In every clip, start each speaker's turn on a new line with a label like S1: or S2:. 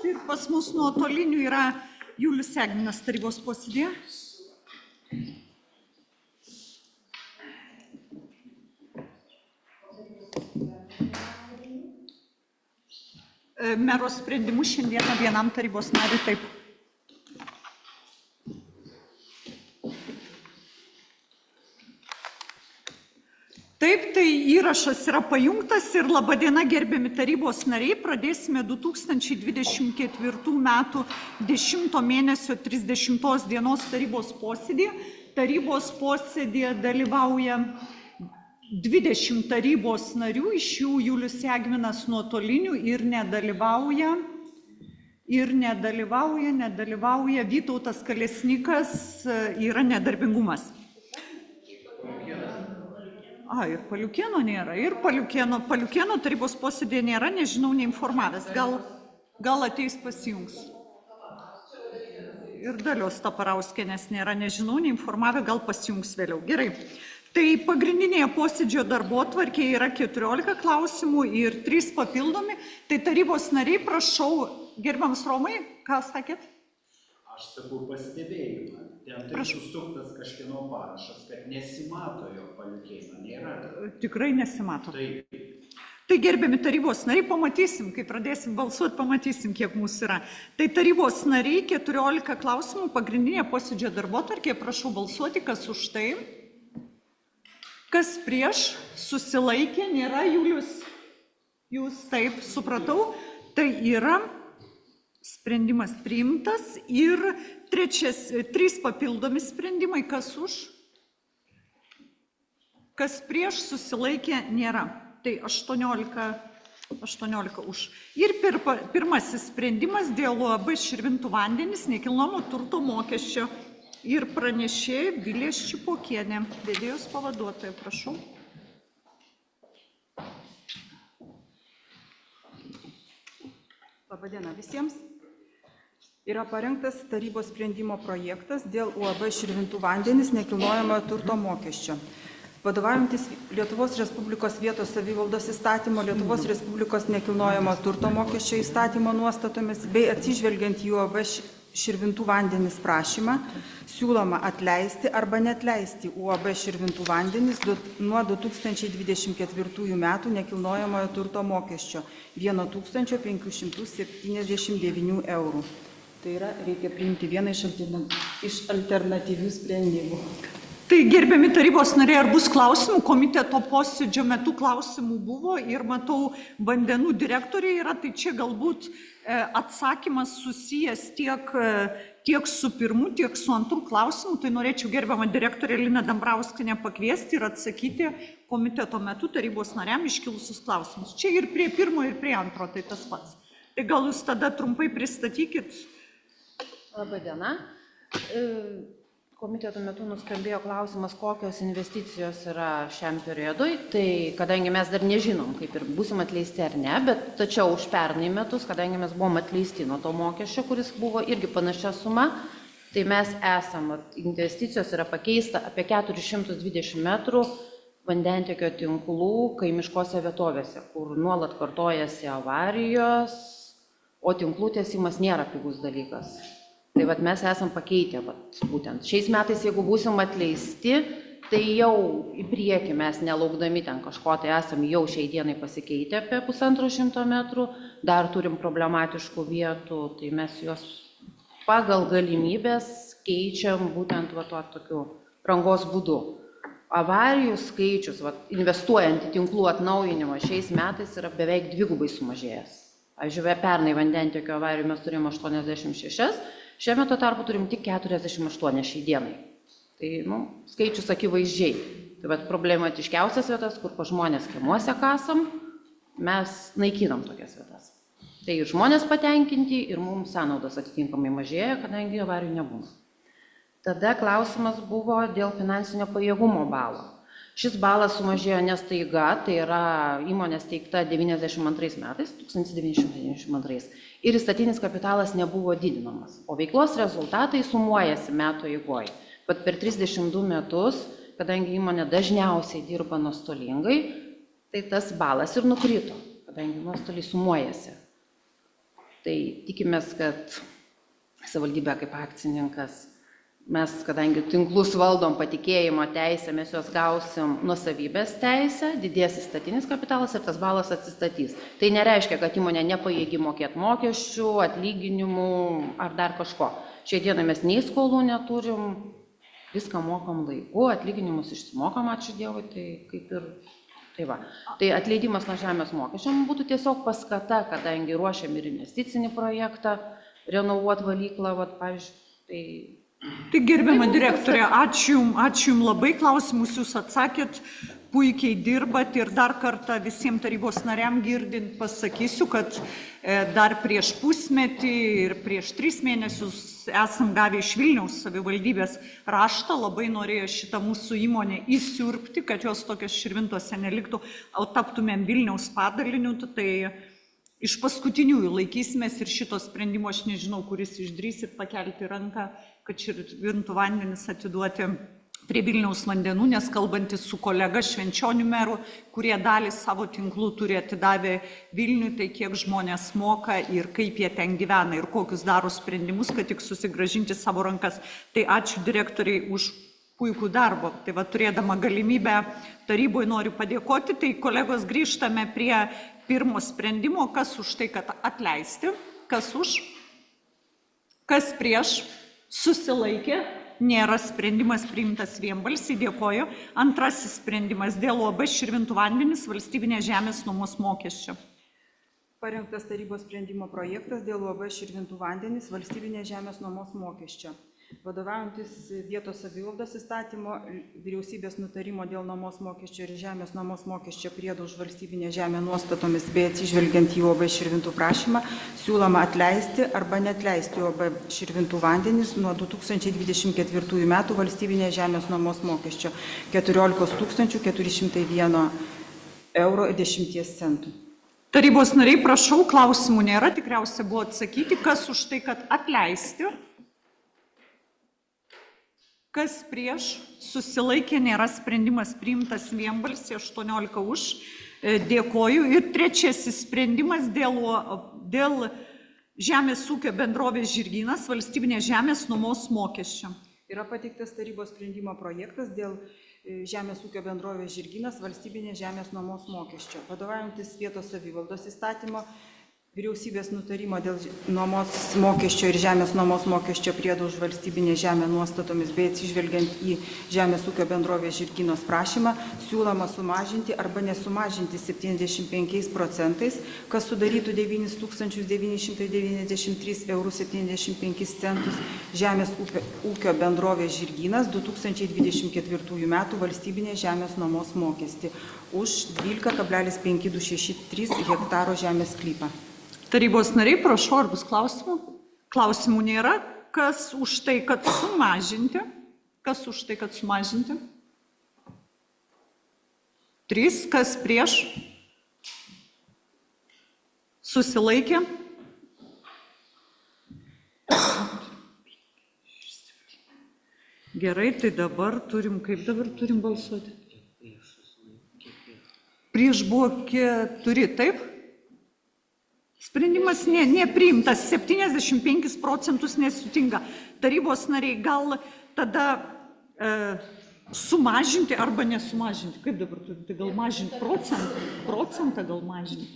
S1: ir pas mus nuotoliniu yra Julius Egminas tarybos posėdėje. Mero sprendimu šiandieną vienam tarybos nariui taip. Taip, tai įrašas yra pajungtas ir labadiena gerbiami tarybos nariai. Pradėsime 2024 metų 10 mėnesio 30 dienos tarybos posėdį. Tarybos posėdėje dalyvauja 20 tarybos narių, iš jų Julius Egminas nuotoliniu ir nedalyvauja Vytautas Kalesnikas, yra nedarbingumas. Ir Paliukėno nėra, ir Paliukėno tarybos posėdėje nėra, nežinau, neinformavęs, gal ateis pasijungs. Ir Dalios Taparauskienės nėra, nežinau, neinformavę, gal pasijungs vėliau. Gerai. Tai pagrindinėje posėdžio darbotvarkėje yra 14 klausimų ir 3 papildomi. Tai tarybos nariai, prašau, gerbiamas Romai, ką sakėt?
S2: Aš sakau pastebėjimą. Ten tai susuktas kažkieno parašas, kad nesimato jo Paliukėno, nėra.
S1: Tikrai nesimato.
S2: Taip.
S1: Tai gerbiami tarybos nariai, pamatysim, kai pradėsim balsuoti, pamatysim, kiek mūsų yra. Tai tarybos nariai, 14 klausimų, pagrindinėje posėdžio darbotvarkėje, prašau balsuoti, kas už tai. Kas prieš, susilaikė, nėra, Julius, jūs taip supratau, tai yra sprendimas priimtas ir 3 papildomi sprendimai, kas už, kas prieš, susilaikė, nėra, tai 18 už. Ir pirmasis sprendimas dėl UAB Širvintų vandenys nekilnojamo turto mokesčio. Ir pranešėja Vilija Ščipokienė, vedėjos pavaduotoja, prašau.
S3: Labadiena visiems. Yra parengtas tarybos sprendimo projektas dėl UAB Širvintų vandenys nekilnojamojo turto mokesčio. Vadovaujantis Lietuvos Respublikos vietos savivaldos įstatymo, Lietuvos Respublikos nekilnojamo turto mokesčio įstatymo nuostatomis bei atsižvelgiant į UAB Širvintų vandenys prašymą, siūloma atleisti arba neatleisti UAB Širvintų vandenys nuo 2024 metų nekilnojamojo turto mokesčio 1579 eurų. Tai yra, reikia priimti vieną iš alternatyvių sprendimų.
S1: Tai gerbiami tarybos nariai, ar bus klausimų? Komiteto posėdžio metu klausimų buvo ir matau, vandenų direktoriai yra, tai čia galbūt atsakymas susijęs tiek su pirmu, tiek su antru klausimu. Tai norėčiau gerbiamą direktorę Liną Dambrauskienę pakviesti ir atsakyti komiteto metu tarybos nariam iškilusius klausimus. Čia ir prie pirmo, ir prie antro, tai tas pats. Tai gal jūs tada trumpai pristatykit?
S4: Labadiena. Komiteto metu nuskambėjo klausimas, kokios investicijos yra šiam periodui. Tai kadangi mes dar nežinom, kaip ir būsim atleisti ar ne, bet tačiau už pernai metus, kadangi mes buvom atleisti nuo to mokesčio, kuris buvo irgi panašia suma, tai mes investicijos yra pakeista apie 420 metrų vandentiekio tinklų kaimiškose vietovėse, kur nuolat kartojasi avarijos, o tinklų tiesimas nėra pigus dalykas. Tai mes esam pakeitę, būtent šiais metais, jeigu būsim atleisti, tai jau į priekį mes nelaukdami ten kažko, tai esam jau šiai dienai pasikeitę apie 150 metrų, dar turim problematiškų vietų, tai mes juos pagal galimybės keičiam būtent tokiu rangos būdu. Avarijų skaičius, investuojant į tinklų atnaujinimą šiais metais yra beveik dvigubai sumažėjęs. Pavyzdžiui, pernai vandentiekio avarijų mes turim 86, šiame tuo tarpu turim tik 48 šiai dienai. Tai, skaičius akivaizdžiai. Tai problematiškiausias vietas, kur pa žmonės kiemuose kasam, mes naikinam tokias vietas. Tai ir žmonės patenkinti, ir mums sąnaudos atitinkamai mažėja, kadangi avarijų nebūna. Tada klausimas buvo dėl finansinio pajėgumo balo. Šis balas sumažėjo nestaiga, tai yra įmonė steigta 1992 metais, ir įstatinis kapitalas nebuvo didinamas, o veiklos rezultatai sumuojasi metų eigoje. Bet per 32 metus, kadangi įmonė dažniausiai dirba nuostolingai, tai tas balas ir nukrito, kadangi nuostoliai sumuojasi. Tai tikimės, kad savivaldybė kaip akcininkas, mes, kadangi tinklus valdom patikėjimo teisę, mes juos gausim nuosavybės teisę, didės įstatinis kapitalas ir tas balas atsistatys. Tai nereiškia, kad įmonė nepajėgi mokėti mokesčių, atlyginimų ar dar kažko. Šiai dienai mes nei skolų neturim, viską mokam laiku, atlyginimus išsimokam, ačiū Dievui, tai kaip ir tai va. Tai atleidimas nuo žemės mokesčio būtų tiesiog paskata, kadangi ruošiam ir investicinį projektą, renovuot valyklą, vat, pavyzdžiui,
S1: Tai gerbiama direktorė, ačiū Jums labai, klausimus Jūs atsakėt, puikiai dirbat ir dar kartą visiems tarybos nariam girdint pasakysiu, kad dar prieš pusmetį ir prieš 3 mėnesius esam gavę iš Vilniaus savivaldybės raštą, labai norėjo šitą mūsų įmonę įsiurbti, kad jos tokios Širvintose neliktų, o taptumėm Vilniaus padaliniu, tai iš paskutiniųjų laikysimės ir šito sprendimo, aš nežinau, kuris išdrįsit pakelti ranką, kad Širvintų vandenis atiduoti prie Vilniaus vandenų, nes kalbantis su kolega Švenčionių meru, kurie dalį savo tinklų turi atidavę Vilniui, tai kiek žmonės moka ir kaip jie ten gyvena ir kokius daro sprendimus, kad tik susigrąžinti savo rankas. Tai ačiū direktoriai už puikų darbą. Tai va, turėdama galimybę taryboje noriu padėkoti, tai kolegos grįžtame prie pirmo sprendimo, kas už tai, kad atleisti, kas už, kas prieš, susilaikė, nėra sprendimas priimtas vienbalsiai, dėkoju. Antrasis sprendimas dėl UAB Širvintų vandenis valstybinės žemės nuomos mokesčio.
S3: Parengtas tarybos sprendimo projektas dėl UAB Širvintų vandenis valstybinės žemės nuomos mokesčio. Vadovaujantis vietos savivaldos įstatymo, vyriausybės nutarimo dėl nuomos mokesčio ir žemės nuomos mokesčio priedų už valstybinę žemę nuostatomis bei atsižvelgiant į UAB Širvintų prašymą, siūloma atleisti arba neatleisti UAB Širvintų vandenis nuo 2024 metų valstybinės žemės nuomos mokesčio 14 401 € ir 10 centų.
S1: Tarybos nariai, prašau, klausimų nėra, tikriausiai buvo atsakyti, kas už tai, kad atleisti. Kas prieš, susilaikė, nėra sprendimas priimtas vienbalsiai, 18 už, dėkoju. Ir trečiasis sprendimas dėl žemės ūkio bendrovės Žirgynas valstybinės žemės nuomos mokesčio.
S3: Yra pateiktas tarybos sprendimo projektas dėl žemės ūkio bendrovės Žirgynas valstybinės žemės nuomos mokesčio. Vadovaujantis vietos savivaldos įstatymo, vyriausybės nutarimo dėl nuomos mokesčio ir žemės nuomos mokesčio priedų už valstybinę žemę nuostatomis bei atsižvelgiant į žemės ūkio bendrovės Žirgynos prašymą, siūloma sumažinti arba nesumažinti 75%, kas sudarytų 9 993,75 € žemės ūkio bendrovės Žirgynas 2024 metų valstybinės žemės nuomos mokestį už 12,5263 hektaro žemės sklypą.
S1: Tarybos nariai, prašau, ar bus klausimų? Klausimų nėra. Kas už tai, kad sumažinti? Kas už tai, kad sumažinti? 3. Kas prieš? Susilaikė? Gerai, tai dabar turim, kaip dabar turim balsuoti? Prieš buvo 4, taip? Sprendimas nepriimtas, 75% nesutinka. Tarybos nariai, gal tada sumažinti arba nesumažinti? Kaip dabar turite? Gal mažinti procentą? Procentą gal mažinti?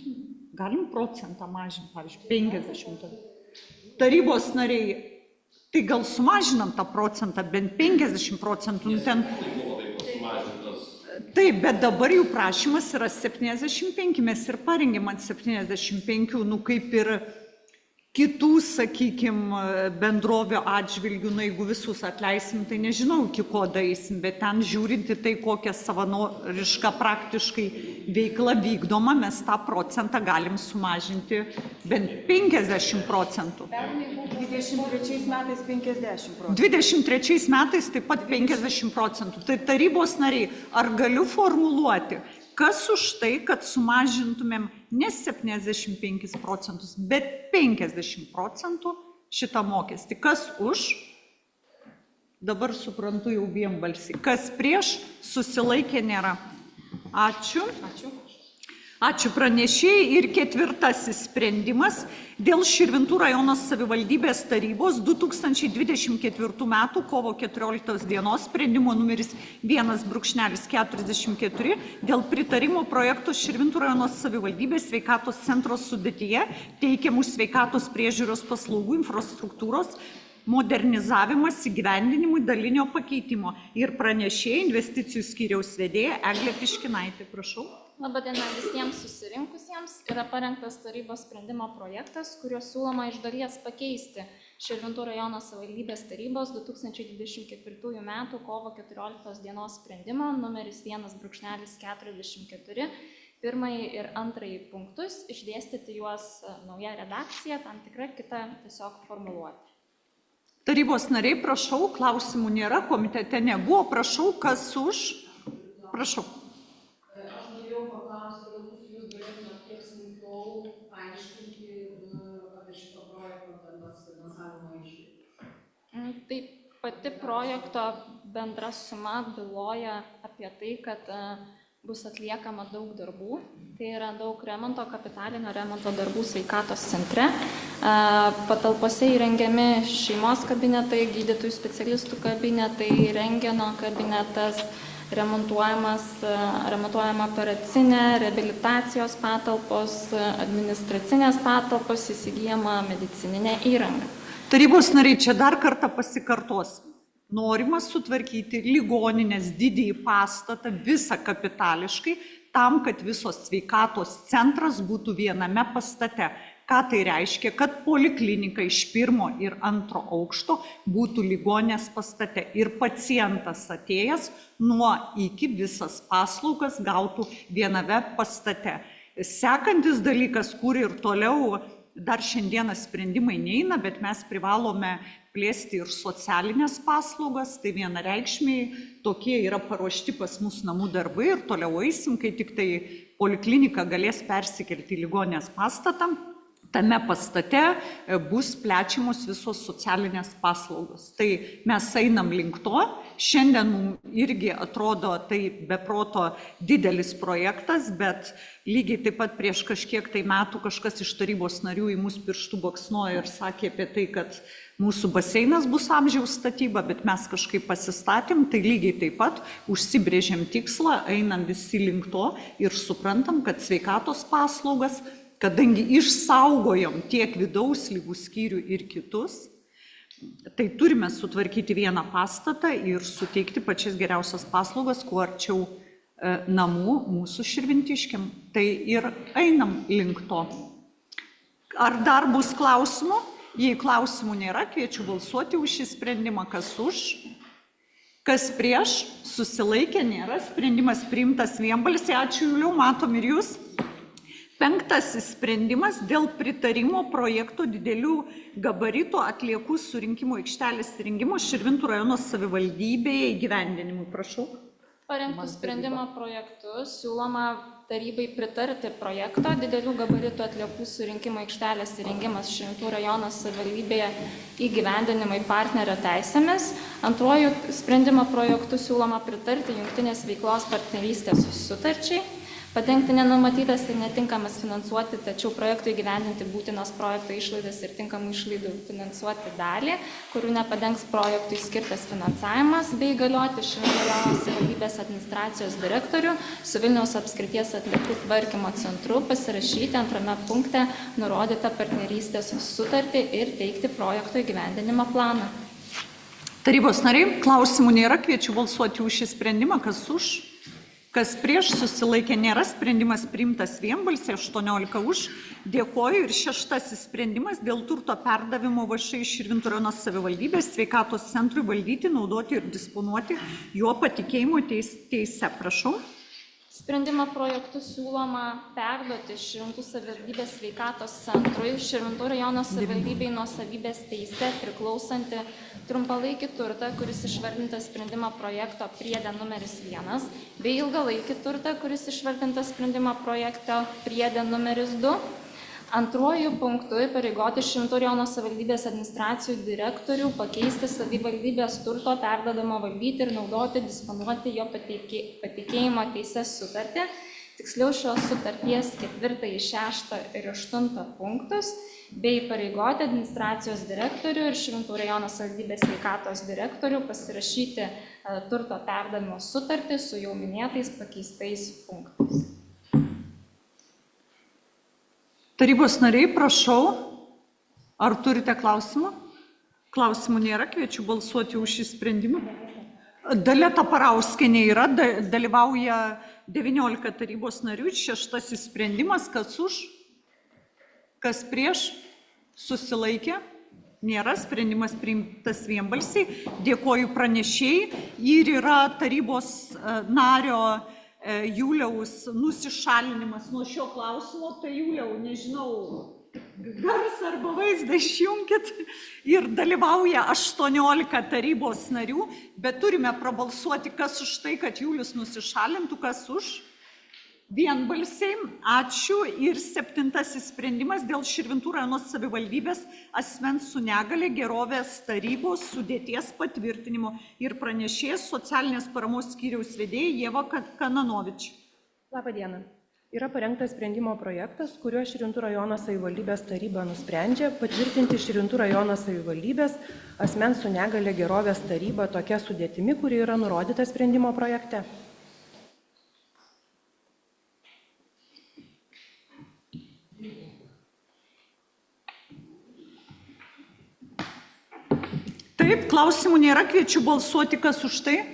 S1: Galim procentą mažinti, pavyzdžiui, 50. Tarybos nariai, tai gal sumažinam tą procentą, bent 50%. Ten... Taip, bet dabar jų prašymas yra 75, mes ir parengėm ant 75, kaip ir kitų, sakykime, bendrovio atžvilgių, jeigu visus atleisim, tai nežinau, iki ko daisim, bet ten žiūrinti tai, kokią savanorišką praktiškai veiklą vykdoma, mes tą procentą galim sumažinti bent 50%.
S3: 23 metais 50%.
S1: 23 metais taip pat 50%. Tai tarybos nariai, ar galiu formuluoti, kas už tai, kad sumažintumėm ne 75%, bet 50% šitą mokestį? Kas už? Dabar suprantu jau vienbalsiai. Kas prieš? Susilaikė, nėra. Ačiū.
S3: Ačiū.
S1: Ačiū pranešėjai. Ir ketvirtasis sprendimas dėl Širvintų rajono savivaldybės tarybos 2024 m. kovo 14 dienos sprendimo numeris 1/44 dėl pritarimo projekto Širvintų rajono savivaldybės sveikatos centro sudėtyje teikiamų sveikatos priežiūros paslaugų infrastruktūros modernizavimas įgyvendinimui dalinio pakeitimo. Ir pranešėjai investicijų skyriaus vedėja Eglė Piškinaitė. Prašau.
S5: Labadiena visiems susirinkusiems. Yra parengtas tarybos sprendimo projektas, kuriuo siūloma iš dalies pakeisti Širvintų rajono savivaldybės tarybos 2024 m. kovo 14 dienos sprendimo numeris 1/44 pirmąjį ir antrąjį punktus, išdėstyti juos nauja redakcija, tam tikra kita tiesiog formuluoti.
S1: Tarybos nariai, prašau, klausimų nėra, komitete nebuvo, prašau, kas už? Prašau.
S6: Aš norėjau paklausti, galbūt jūs galėtumėte kiek smulkiau paaiškinti apie šito projekto finansavimo išlaidas.
S5: Tai pati projekto bendra suma byloja apie tai, kad bus atliekama daug darbų. Tai yra daug remonto, kapitalinio remonto darbų sveikatos centre. Patalpose įrengiami šeimos kabinetai, gydytojų specialistų kabinetai, rentgeno kabinetas, remontuojama operacinė, reabilitacijos patalpos, administracinės patalpos, įsigyjama medicininė įranga.
S1: Tarybos nariai, čia dar kartą pasikartos. Norima sutvarkyti ligoninės didįjį pastatą visą kapitališkai, tam, kad visos sveikatos centras būtų viename pastate. Ką tai reiškia? Kad poliklinika iš pirmo ir antro aukšto būtų ligoninės pastate ir pacientas atėjęs nuo iki visas paslaugas gautų viename pastate. Sekantis dalykas, kur ir toliau dar šiandieną sprendimai neina, bet mes privalome plėsti ir socialinės paslaugas, tai vienareikšmiai tokie yra paruošti pas mus namų darbai ir toliau eisim, kai tik tai poliklinika galės persikelti į ligoninės pastatą. Tame pastate bus plečiamos visos socialinės paslaugos. Tai mes einam link to. Šiandien mums irgi atrodo tai beproto didelis projektas, bet lygiai taip pat prieš kažkiek tai metų kažkas iš tarybos narių į mus pirštų baksnojo ir sakė apie tai, kad mūsų baseinas bus amžiaus statyba, bet mes kažkaip pasistatėm, tai lygiai taip pat užsibrėžėm tikslą, einam visi link to ir suprantam, kad sveikatos paslaugas, kadangi išsaugojom tiek vidaus ligų skyrių ir kitus, tai turime sutvarkyti vieną pastatą ir suteikti pačias geriausias paslaugas, kuo arčiau namų mūsų širvintiškiam. Tai ir einam link to. Ar dar bus klausimų? Jei klausimų nėra, kviečiu balsuoti už šį sprendimą. Kas už? Kas prieš? Susilaikė, nėra. Sprendimas priimtas vienbalsiai. Ačiū, Juliau, matom ir jūs. Penktasis sprendimas dėl pritarimo projekto didelių gabaritų atliekų surinkimo aikštelės įrengimo Širvintų rajono savivaldybėje įgyvendinimui. Prašau.
S5: Parengtų sprendimo projektu siūloma tarybai pritarti projekto didelių gabaritų atliekų surinkimo aikštelės įrengimas Širvintų rajono savivaldybėje įgyvendinimui partnerio teisėmis. Antruoju sprendimo projektu siūloma pritarti jungtinės veiklos partnerystės sutarčiai. Padengti nenumatytas ir netinkamas finansuoti, tačiau projektui įgyvendinti būtinas projekto išlaidas ir tinkamų išlaidų finansuoti dalį, kurių nepadengs projektui skirtas finansavimas, bei įgalioti Širvintų rajono savivaldybės administracijos direktorių su Vilniaus apskrities atliekų tvarkymo centru pasirašyti antrame punkte nurodytą partnerystės sutartį ir teikti projekto įgyvendinimo planą.
S1: Tarybos nariai, klausimų nėra, kviečiu balsuoti už šį sprendimą. Kas už? Kas prieš? Susilaikė, nėra. Sprendimas priimtas vienbalsiai, 18 už. Dėkoju. Ir šeštasis sprendimas dėl turto perdavimo VŠ iš Širvintų rajono savivaldybės sveikatos centrui valdyti, naudoti ir disponuoti jo patikėjimo teise. Prašau.
S5: Sprendimo projektu siūloma perduoti Širvintų savivaldybės sveikatos centrui Širvintų rajono savivaldybei nuosavybės teise priklausantį trumpalaikį turtą, kuris išvardintas sprendimo projekto priede numeris 1, bei ilgalaikį turtą, kuris išvardintas sprendimo projekto priede numeris 2. Antruoju punktu įpareigoti Širvintų rajono savivaldybės administracijų direktorių pakeisti savivaldybės turto perdodamo valdyti ir naudoti, disponuoti jo patikėjimo teisės sutartį. tiksliau šios sutarties 4, 6 ir 8 punktus, bei pareigoti administracijos direktorių ir Širvintų rajono savivaldybės sveikatos direktorių pasirašyti turto perdavimo sutartį su jau minėtais pakeistais punktais.
S1: Tarybos nariai, prašau, ar turite klausimą? Klausimų nėra, kviečiu balsuoti už šį sprendimą. Dalia Taparauskienė yra, dalyvauja 19 tarybos narių, 6 sprendimas, kas už, kas prieš, susilaikė, nėra, sprendimas priimtas vienbalsiai, dėkoju pranešėjai ir yra tarybos nario Juliaus nusišalinimas nuo šio klausimo, tai Juliau, nežinau, garsą arba vaizdą išjungkit, ir dalyvauja 18 tarybos narių, bet turime prabalsuoti, kas už tai, kad Julius nusišalintų, kas už. Vienbalsiai, ačiū. Ir 7 sprendimas dėl Širvintų rajono savivaldybės asmens su negale gerovės tarybos sudėties patvirtinimo ir pranešėjas socialinės paramos skyriaus vedėja Ieva Kananovič.
S7: Labą dieną. Yra parengtas sprendimo projektas, kuriuo Širvintų rajono savivaldybės taryba nusprendžia patvirtinti Širvintų rajono savivaldybės asmens su negale gerovės tarybą tokia sudėtimi, kuri yra nurodyta sprendimo projekte.
S1: Taip, klausimų nėra, kviečiu balsuoti, kas už tai.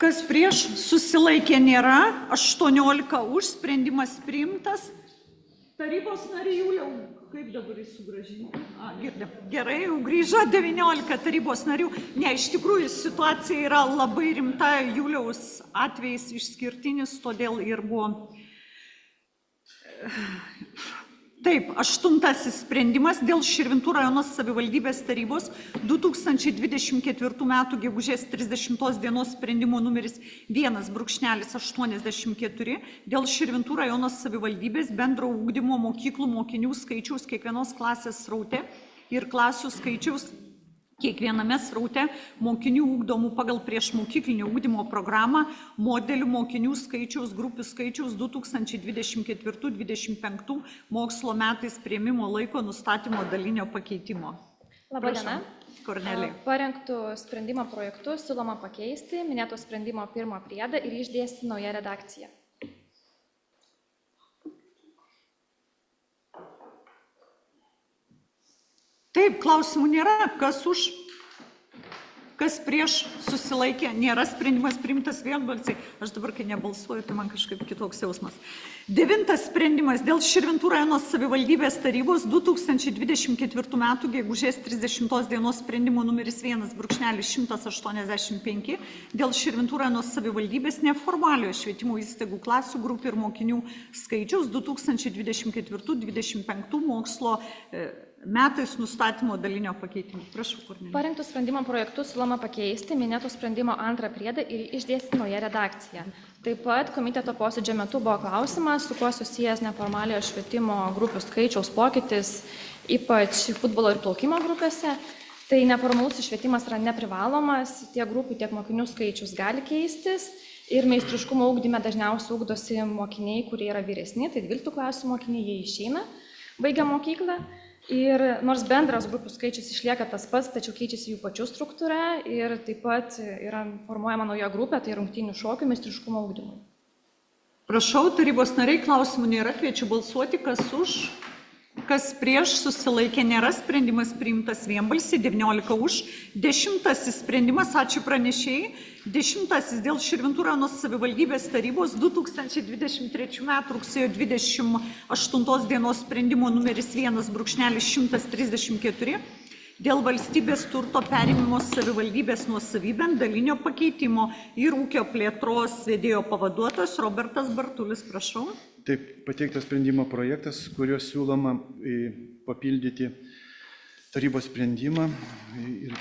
S1: Kas prieš, susilaikė nėra, 18 už, sprendimas priimtas. Tarybos nariai Juliau, kaip dabar jis sugrąžinti? Girdė. Gerai, jau grįžo 19 tarybos narių. Ne, iš tikrųjų situacija yra labai rimta, Juliaus atvejis išskirtinis, todėl ir buvo. Taip, 8 sprendimas dėl Širvintų rajono savivaldybės tarybos 2024 m. gegužės 30 dienos sprendimo numeris 1/84 dėl Širvintų rajono savivaldybės bendro ugdymo mokyklų mokinių skaičiaus kiekvienos klasės sraute ir klasių skaičiaus kiekviename sraute mokinių ugdomų pagal priešmokyklinio ugdymo programą modelių mokinių skaičiaus, grupių skaičiaus 2024-2025 mokslo metais priėmimo laiko nustatymo dalinio pakeitimo.
S5: Labą dieną.
S1: Kornelija.
S5: Parengtų sprendimo projektu siūloma pakeisti minėto sprendimo 1 priedą ir išdėstyti naują redakciją.
S1: Taip, klausimų nėra. Kas už, kas prieš, susilaikė, nėra, sprendimas priimtas vienbalsiai. Aš dabar, kai nebalsuoju, tai man kažkaip kitoks jausmas. 9 sprendimas dėl Širvintų rajono savivaldybės tarybos 2024 m. gegužės 30 dienos sprendimo numeris 1/185 dėl Širvintų rajono savivaldybės neformaliojo švietimo įstaigų klasių, grupių ir mokinių skaičiaus 2024-2025 mokslo metais nustatymo dalinio pakeitimo. Prašau, Kornelija.
S5: Parengtų sprendimo projektu siūloma pakeisti minėto sprendimo 2 priedą ir išdėstyti naują redakciją. Taip pat komiteto posėdžio metu buvo klausimas, su kuo susijęs neformaliojo švietimo grupių skaičiaus pokytis, ypač futbolo ir plaukimo grupėse. Tai neformalus švietimas yra neprivalomas, tiek grupių, tiek mokinių skaičius gali keistis. Ir meistriškumo ugdyme dažniausiai ugdosi mokiniai, kurie yra vyresni, tai 12 klasių mokiniai, jie išeina, baigia mokyklą. Ir nors bendras grupių skaičius išlieka tas pats, tačiau keičiasi jų pačių struktūra ir taip pat yra formuojama nauja grupė, tai rungtynių šokių meistriškumo ugdymui.
S1: Prašau, tarybos nariai, klausimų nėra, kviečiu balsuoti, kas už, kas prieš, susilaikė, nėra, sprendimas priimtas vienbalsiai, 19 už. 10 sprendimas, ačiū pranešėjai. 10 dėl Širvintų rajono savivaldybės tarybos 2023 m. rugsėjo 28 dienos sprendimo numeris 1/134 dėl valstybės turto perėmimo savivaldybės nuosavybėn dalinio pakeitimo ir ūkio plėtros vedėjo pavaduotojas Robertas Bartulis, prašau.
S8: Taip, pateiktas sprendimo projektas, kuriuo siūloma papildyti tarybos sprendimą ir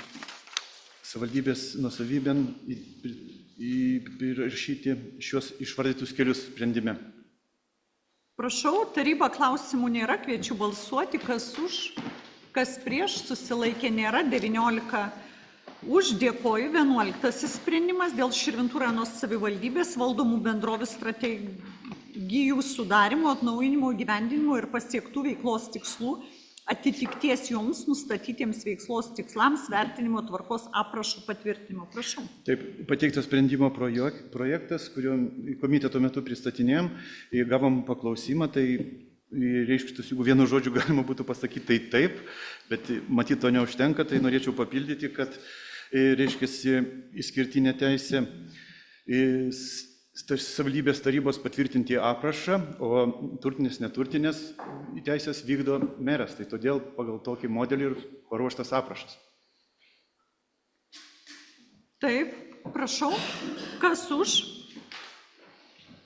S8: savivaldybės nuosavybėn įrašyti šios išvardytus kelius sprendime.
S1: Prašau, taryba, klausimų nėra, kviečiu balsuoti, kas už, kas prieš, susilaikė, nėra, 19 Už dėkoju. 11 sprendimas dėl Širvintų rajono savivaldybės valdomų bendrovių strategijų sudarimo, atnaujinimo, įgyvendinimo ir pasiektų veiklos tikslų atitikties joms nustatytiems veiklos tikslams vertinimo tvarkos aprašų patvirtinimo. Prašau.
S8: Taip, pateiktas sprendimo projektas, kurio komiteto metu pristatinėjom, gavom paklausimą, tai reiškia, jeigu vienu žodžiu galima būtų pasakyti, tai taip, bet matyt to neužtenka, tai norėčiau papildyti, kad reiškia išskirtinė teisė savivaldybės tarybos patvirtinti aprašą, o turtinės, neturtinės teisės vykdo meras. Tai todėl pagal tokį modelį ir paruoštas aprašas.
S1: Taip, prašau. Kas už?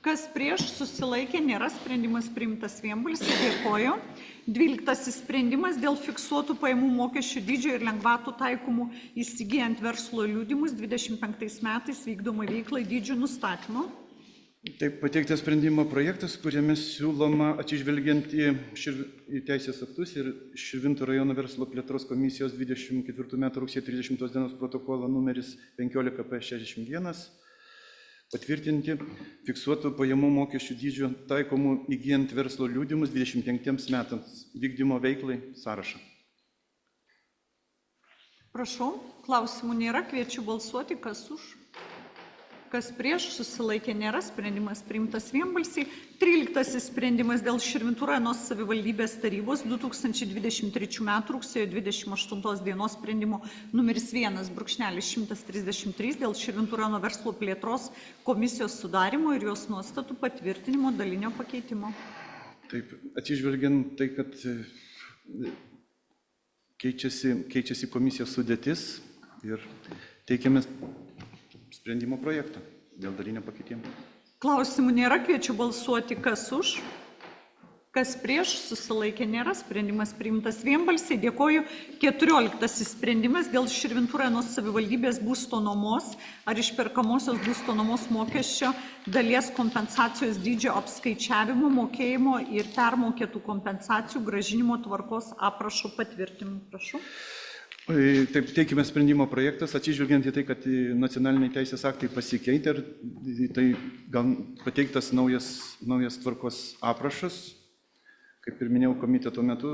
S1: Kas prieš? Susilaikė, nėra. Sprendimas priimtas vienbalsiai. Dėkoju. 12 sprendimas dėl fiksuotų pajamų mokesčių dydžio ir lengvatų taikomų įsigijant verslo liudijimus 25 metais vykdomai veiklai dydžių nustatymo.
S8: Taip, pateiktas sprendimo projektas, kuriame siūloma atsižvelgiant į teisės aktus ir Širvintų rajono verslo plėtros komisijos 24 metų rugsėjo 30 dienos protokolo numeris 15P61 patvirtinti fiksuotų pajamų mokesčių dydžio taikomų įgyjant verslo liudijimus 25 metams vykdymo veiklai sąrašą.
S1: Prašau, klausimų nėra, kviečiu balsuoti, kas už. Kas prieš, susilaikė, nėra. Sprendimas priimtas vienbalsiai. 13 sprendimas dėl Širvintų rajono savivaldybės tarybos 2023 m. rugsėjo 28 dienos sprendimo numeris 1/133 dėl Širvintų rajono verslo plėtros komisijos sudarimo ir jos nuostatų patvirtinimo dalinio pakeitimo.
S8: Taip, atsižvelgiant tai, kad keičiasi komisijos sudėtis ir teikiame sprendimo projektą dėl dalinio pakeitimo.
S1: Klausimų nėra, kviečiu balsuoti, kas už, kas prieš, susilaikė, nėra. Sprendimas priimtas vienbalsiai. Dėkoju. 14 sprendimas dėl Širvintų rajono savivaldybės būsto nuomos ar išperkamosios būsto nuomos mokesčio dalies kompensacijos dydžio apskaičiavimo, mokėjimo ir permokėtų kompensacijų grąžinimo tvarkos aprašo patvirtinimo. Prašau.
S8: Taip, teikime sprendimo projektas, atsižvelgiant į tai, kad nacionaliniai teisės aktai pasikeitė ir tai gal pateiktas naujas tvarkos aprašas. Kaip ir minėjau komiteto metu,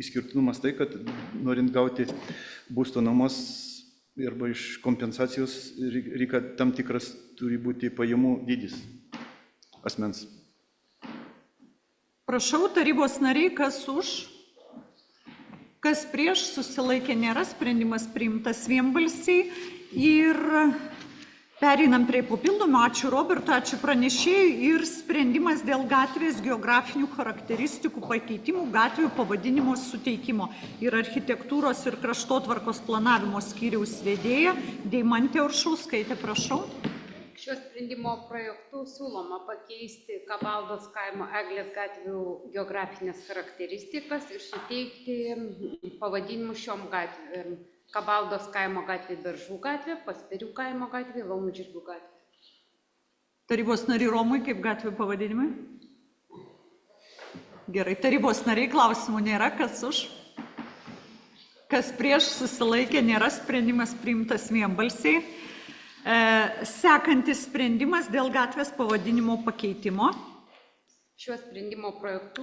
S8: išskirtinumas tai, kad norint gauti būsto nuomos arba iš kompensacijos reikia tam tikras turi būti pajamų dydis asmens.
S1: Prašau, tarybos nariai, kas už? Kas prieš, susilaikė, nėra. Sprendimas priimtas vienbalsiai. Ir pereinam prie papildomų. Ačiū Robertui, ačiū pranešėjui. Ir sprendimas dėl gatvės geografinių charakteristikų pakeitimų, gatvių pavadinimo suteikimo. Ir architektūros ir kraštotvarkos planavimo skyriaus vedėja Deimantė Uršauskaitė, prašau.
S6: Šiuo sprendimo projektu siūloma pakeisti Kabaldos kaimo Eglės gatvių geografinės charakteristikas ir suteikti pavadinimus šiom gatvėm. Kabaldos kaimo gatvė Beržų gatvė, Pasperių kaimo gatvė, Laumžirgių gatvė.
S1: Tarybos nariai Romui, kaip gatvių pavadinimai? Gerai, tarybos nariai, klausimų nėra, kas už? Kas prieš, susilaikė, nėra. Sprendimas priimtas vienbalsiai. Sekantis sprendimas dėl gatvės pavadinimo pakeitimo.
S6: Šiuo sprendimo projektu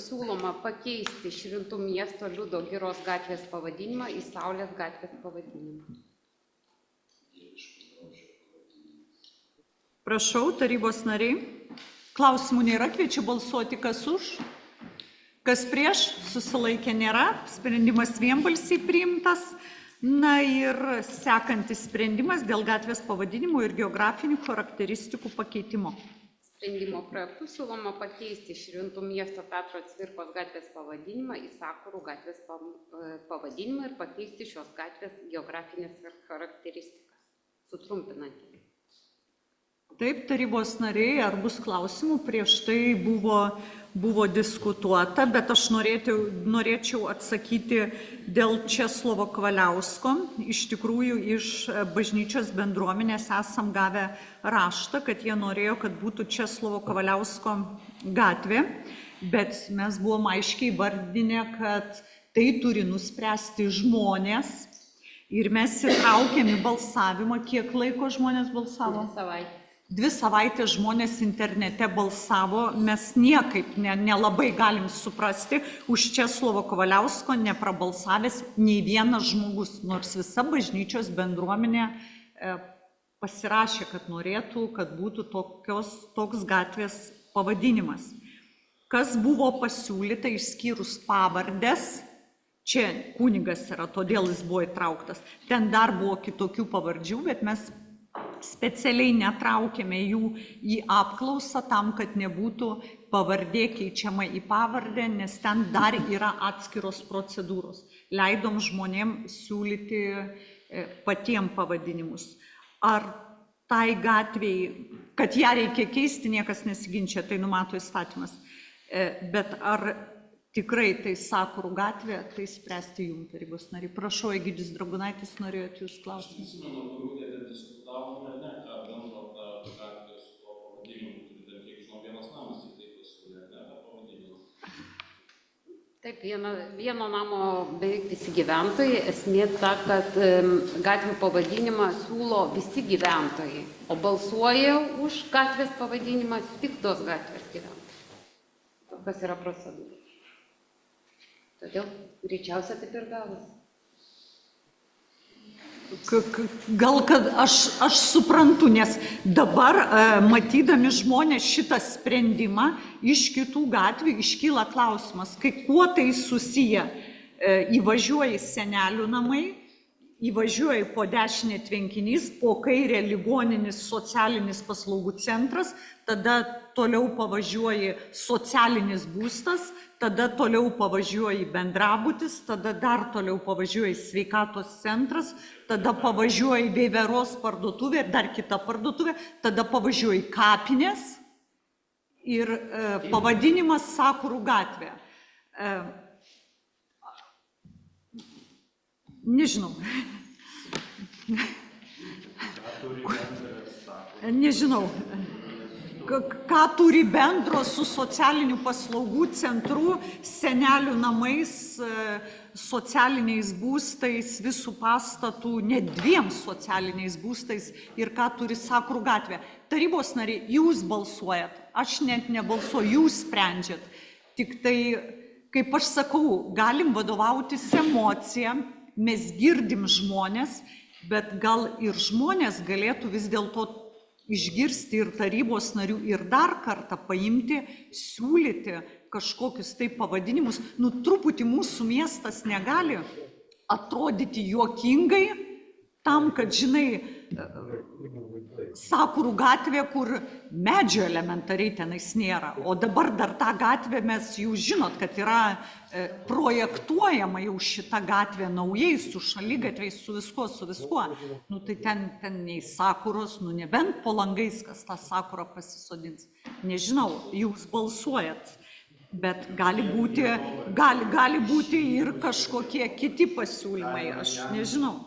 S6: siūloma pakeisti Širvintų miesto Liudo Giros gatvės pavadinimą į Saulės gatvės pavadinimą.
S1: Prašau, tarybos nariai. Klausimų nėra, kviečiu balsuoti, kas už. Kas prieš, susilaikė, nėra. Sprendimas vienbalsiai priimtas. Na ir sekantis sprendimas dėl gatvės pavadinimų ir geografinių charakteristikų pakeitimo.
S6: Sprendimo projektu siūloma pakeisti Širvintų miesto Petro Cvirkos gatvės pavadinimą į Sakurų gatvės pavadinimą ir pakeisti šios gatvės geografinės charakteristikas, sutrumpinant.
S1: Taip, tarybos nariai, ar bus klausimų? Prieš tai buvo diskutuota, bet aš norėčiau atsakyti dėl Česlovo Kavaliausko. Iš tikrųjų, iš bažnyčios bendruomenės esam gavę raštą, kad jie norėjo, kad būtų Česlovo Kavaliausko gatvė, bet mes buvom aiškiai vardinę, kad tai turi nuspręsti žmonės. Ir mes įtraukėm į balsavimą, kiek laiko žmonės balsavo?
S6: 2 savaitės.
S1: 2 savaitės žmonės internete balsavo, mes niekaip nelabai galim suprasti, už Česlovo Kavaliausko neprabalsavęs nei vienas žmogus, nors visa bažnyčios bendruomenė pasirašė, kad norėtų, kad būtų toks gatvės pavadinimas. Kas buvo pasiūlyta išskyrus pavardės, čia kunigas yra, todėl jis buvo įtrauktas, ten dar buvo kitokių pavardžių, bet mes specialiai netraukėme jų į apklausą tam, kad nebūtų pavardė keičiama į pavardę, nes ten dar yra atskiros procedūros. Leidom žmonėm siūlyti patiem pavadinimus. Ar tai gatviai, kad ją reikia keisti, niekas nesiginčia, tai numato įstatymas. Bet ar tikrai tai Sakurų gatvė, tai spręsti jums, tarybos nariai. Prašau, Egidijus Dragunaitis, norėjot jūs klausimą.
S9: Prisimenu, grupėje diskutavome, ne, ką bendro tą gatvę su tuo pavadinimu, turite, kiek žinau, vienas namas tik taip pasiūlė, ne, tą pavadinimą.
S6: Taip, vieno namo beveik visi gyventojai, esmė ta, kad gatvių pavadinimą siūlo visi gyventojai, o balsuoja už gatvės pavadinimą tik tos gatvės gyventojai. Tokios yra procedūros. Todėl greičiausia taip ir gavas.
S1: Gal kad aš suprantu, nes dabar matydami žmonės šitą sprendimą iš kitų gatvių iškyla klausimas, kai kuo tai susiję. Įvažiuoja senelių namai, įvažiuoja po dešinę tvenkinys, po kairę ligoninės socialinis paslaugų centras, tada toliau pavažiuoja socialinis būstas, tada toliau pavažiuoja bendrabutis, tada dar toliau pavažiuoja sveikatos centras, tada pavažiuoja Veiveros parduotuvė ir dar kita parduotuvė, tada pavažiuoja kapinės ir pavadinimas Sakurų gatvė. Nežinau. Nežinau. Ką turi bendro su socialinių paslaugų centru, senelių namais, socialiniais būstais, visų pastatų, net 2 socialiniais būstais ir ką turi Sakurų gatvė. Tarybos nariai, jūs balsuojat, aš net nebalsuoju, jūs sprendžiat. Tik tai, kaip aš sakau, galim vadovautis emocija, mes girdim žmonės, bet gal ir žmonės galėtų vis dėlto išgirsti ir tarybos narių ir dar kartą paimti, siūlyti kažkokius tai pavadinimus. Truputį mūsų miestas negali atrodyti juokingai tam, kad, žinai, Sakurų gatvė, kur medžio elementariai tenais nėra. O dabar dar tą gatvę mes jau žinot, kad yra projektuojama jau šita gatvė naujai, su šaligatviais, su viskuo. Tai ten nei Sakuros, nebent po langais, kas tą Sakurą pasisodins. Nežinau, jūs balsuojat. Bet gali būti ir kažkokie kiti pasiūlymai, aš nežinau.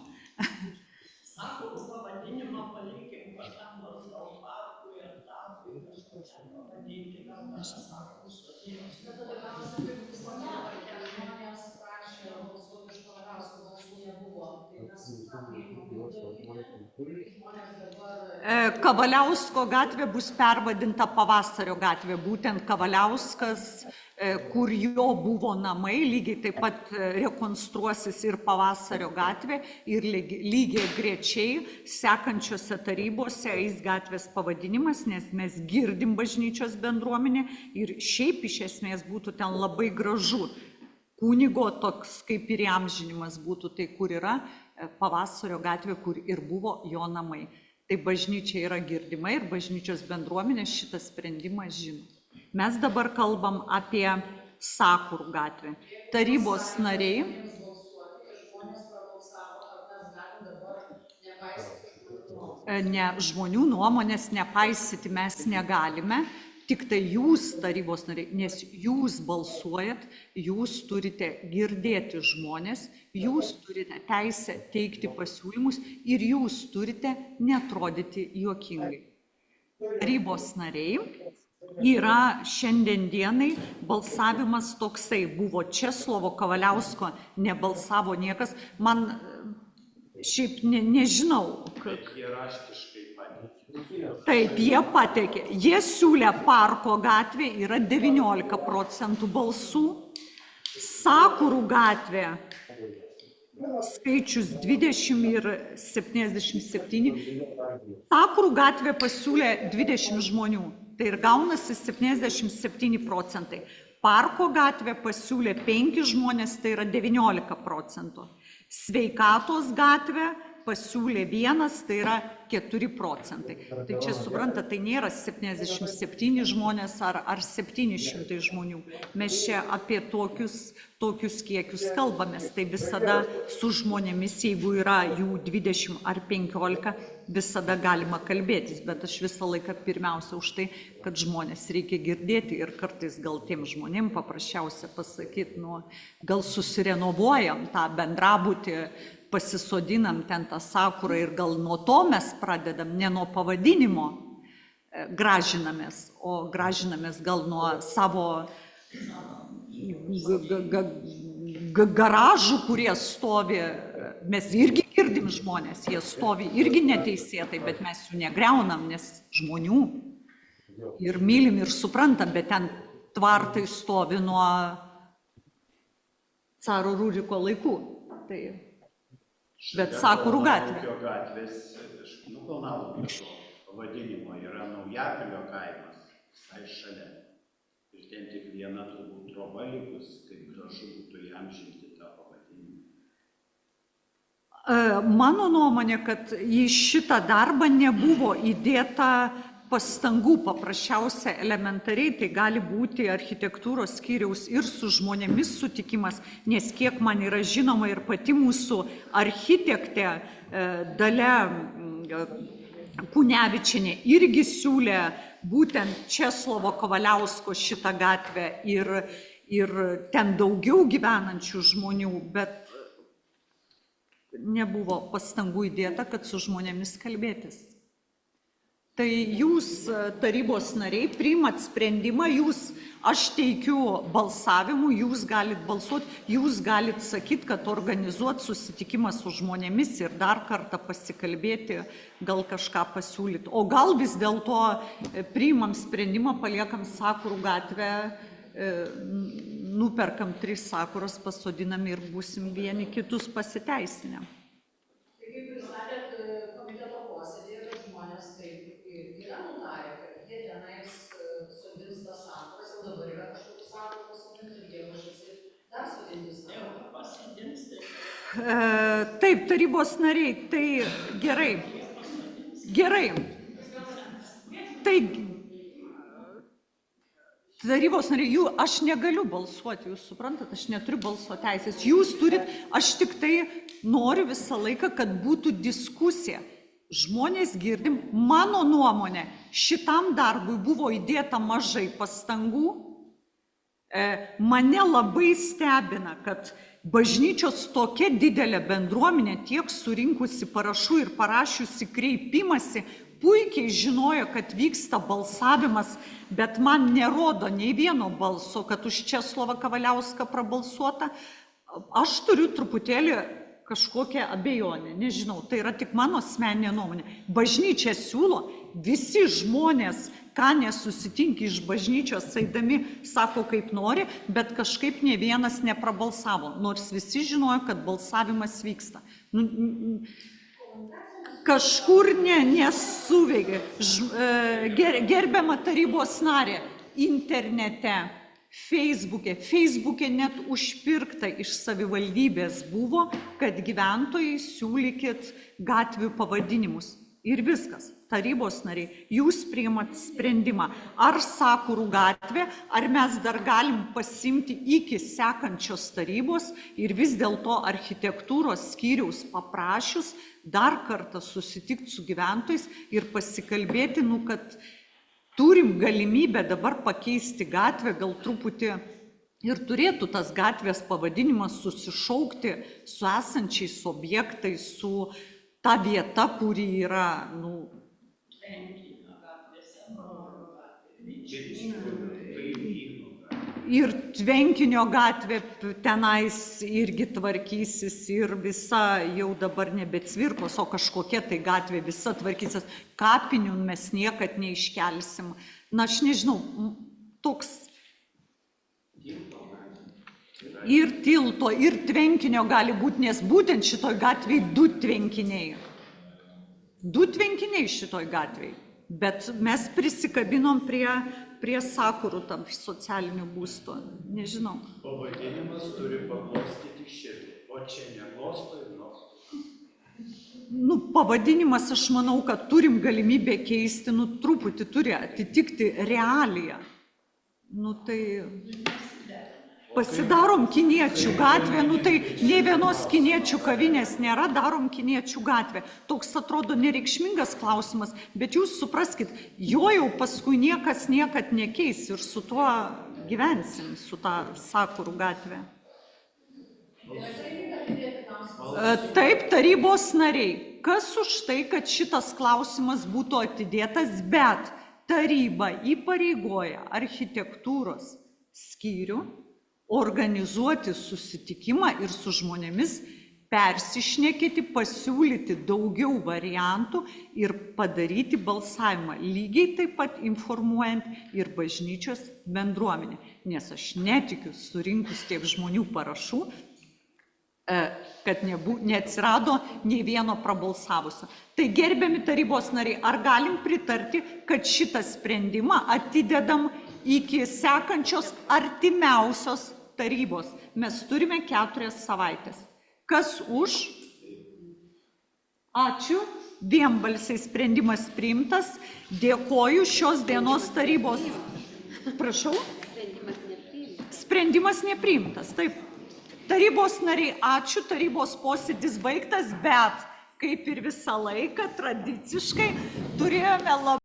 S1: Sakurų pavadinimą palikim, kažkam nors gal parkui ir tapui, kažkokiam pavadinti, gal kažkas Sakurų sodybos. Bet tada klausia, kaip visuomenė, kad žmonės prašė balsuoti už Kavaliausko, balsų nebuvo. Tai mes Kavaliausko gatvė bus pervadinta Pavasario gatvė, būtent Kavaliauskas, kur jo buvo namai, lygiai taip pat rekonstruosis ir Pavasario gatvė ir lygiai grečiai sekančiose tarybose eis gatvės pavadinimas, nes mes girdim bažnyčios bendruomenę ir šiaip iš esmės būtų ten labai gražu. Kunigo toks kaip ir įamžinimas būtų tai, kur yra Pavasario gatvė, kur ir buvo jo namai. Tai bažnyčia yra girdima ir bažnyčios bendruomenė šitą sprendimą žino. Mes dabar kalbam apie Sakurų gatvę. Tarybos nariai. Ne, žmonių nuomonės nepaisyti mes negalime. Tik tai jūs, tarybos nariai, nes jūs balsuojat, jūs turite girdėti žmonės, jūs turite teisę teikti pasiūlymus ir jūs turite netrodyti juokingai. Tarybos nariai, yra šiandien dienai balsavimas toksai, buvo Česlovo Kavaliausko, nebalsavo niekas. Man Šiaip nežinau.
S2: Bet jie raštiškai pateikė.
S1: Taip, jie pateikė. Jie siūlė Parko gatvė, yra 19% balsų. Sakurų gatvė, skaičius 20 ir 77. Sakurų gatvė pasiūlė 20 žmonių, tai ir gaunasi 77%. Parko gatvė pasiūlė 5 žmonės, tai yra 19%. Sveikatos gatvė pasiūlė 1, tai yra 4%. Tai čia supranta, tai nėra 77 žmonės ar 700 žmonių. Mes čia apie tokius kiekius kalbamės. Tai visada su žmonėmis, jeigu yra jų 20 ar 15, visada galima kalbėtis. Bet aš visą laiką pirmiausia už tai, kad žmonės reikia girdėti ir kartais gal tiem žmonėm paprasčiausia pasakyti, nu, gal susirenovuojam tą bendrabutį, pasisodinam ten tą sakurą ir gal nuo to mes pradedam, ne nuo pavadinimo gražinamės, o gražinamės gal nuo savo garažų, kurie stovi. Mes irgi girdim žmonės, jie stovi irgi neteisėtai, bet mes jų negriaunam, nes žmonių ir mylim ir suprantam, bet ten tvartai stovi nuo caro Ruriko laikų. Tai bet Sakurų gatvė.
S2: Ūkio gatvės, Kalnalūkio pavadinimo yra Naujapilio kaimas, visai šalia. Ir ten tik viena turbūt troba likus, kaip gražu būtų įamžinti tą pavadinimą.
S1: Mano nuomonė, kad į šitą darbą nebuvo įdėta pastangų, paprasčiausia elementariai, tai gali būti architektūros skyriaus ir su žmonėmis sutikimas, nes kiek man yra žinoma ir pati mūsų architektė Dalia Kunevičienė irgi siūlė būtent Česlovo Kavaliausko šitą gatvę ir ten daugiau gyvenančių žmonių, bet nebuvo pastangų įdėta, kad su žmonėmis kalbėtis. Tai jūs, tarybos nariai, priimat sprendimą, aš teikiu balsavimu, jūs galit balsuoti, jūs galit sakyti, kad organizuoti susitikimą su žmonėmis ir dar kartą pasikalbėti, gal kažką pasiūlyti. O gal vis dėlto priimam sprendimą, paliekam Sakurų gatvę, nuperkam 3 sakuras, pasodinam ir būsim vieni kitus pasiteisinę.
S10: Tai kaip pristatėt komiteto posėdį, kad žmonės taip yra nutarę, kad jie tenais sodins tas sakuras, jau dabar yra kažkokius sakurus pasodinti ir jie važiuosi dar sodintis.
S1: Taip, tarybos nariai, tai gerai. Tai tarybos nariai, aš negaliu balsuoti, jūs suprantat, aš neturiu balso teisės. Jūs turit, aš tik tai noriu visą laiką, kad būtų diskusija. Žmonės girdim, mano nuomonė, šitam darbui buvo įdėta mažai pastangų. Mane labai stebina, kad bažnyčios tokia didelė bendruomenė, tiek surinkusi parašų ir parašiusi kreipimąsi, puikiai žinojo, kad vyksta balsavimas, bet man nerodo nei vieno balso, kad už Česlovą Kavaliauską prabalsuota. Aš turiu truputėlį kažkokią abejonę, nežinau, tai yra tik mano asmeninė nuomonė. Bažnyčia siūlo, visi žmonės, ką nesusitinki iš bažnyčios, eidami, sako kaip nori, bet kažkaip ne vienas neprabalsavo, nors visi žinojo, kad balsavimas vyksta. Kažkur nesuveikia. Gerbiama tarybos narė, internete, Facebook'e net užpirkta iš savivaldybės buvo, kad gyventojai siūlykit gatvių pavadinimus. Ir viskas. Tarybos nariai, jūs priimat sprendimą, ar Sakurų gatvė, ar mes dar galim pasimti iki sekančios tarybos ir vis dėlto architektūros skyriaus paprašius dar kartą susitikti su gyventojais ir pasikalbėti, kad turim galimybę dabar pakeisti gatvę, gal truputį ir turėtų tas gatvės pavadinimas susišaukti su esančiais objektais, su ta vieta, kuri yra, Ir Tvenkinio gatvė tenais irgi tvarkysis ir visa jau dabar nebe Cvirkos, o kažkokia tai gatvė visa tvarkysis. Kapinių mes niekad neiškelsim. Na, aš nežinau, toks ir tilto, ir tvenkinio gali būti, nes būtent šitoj gatvėj 2 tvenkiniai. 2 tvenkiniai šitoj gatvėj. Bet mes prisikabinom prie sakurų tam socialinių būstų. Nežinau.
S2: Pavadinimas turi paglostyti širdį, o čia neglosto ir glosto.
S1: Nu, pavadinimas, aš manau, kad turim galimybę keisti, nu, truputį turi atitikti realiją. Nu, tai pasidarom Kiniečių gatvę, nu, tai nė vienos kiniečių kavinės nėra, darom Kiniečių gatvę. Toks atrodo nereikšmingas klausimas, bet jūs supraskit, jo jau paskui niekas niekad nekeis ir su tuo gyvensim, su tą sakurų gatvę. Taip, tarybos nariai. Kas už tai, kad šitas klausimas būtų atidėtas, bet taryba įpareigoja architektūros skyrių organizuoti susitikimą ir su žmonėmis persišnekėti, pasiūlyti daugiau variantų ir padaryti balsavimą, lygiai taip pat informuojant ir bažnyčios bendruomenę. Nes aš netikiu surinkus tiek žmonių parašų, kad neatsirado nei vieno prabalsavusio. Tai gerbiami tarybos nariai, ar galim pritarti, kad šitą sprendimą atidedam iki sekančios artimiausios tarybos? Mes turime 4 savaitės. Kas už? Ačiū. Vienbalsiai sprendimas priimtas. Dėkoju šios dienos tarybos. Prašau? Sprendimas nepriimtas. Taip. Tarybos nariai, ačiū. Tarybos posėdis baigtas, bet kaip ir visą laiką tradiciškai turėjome labai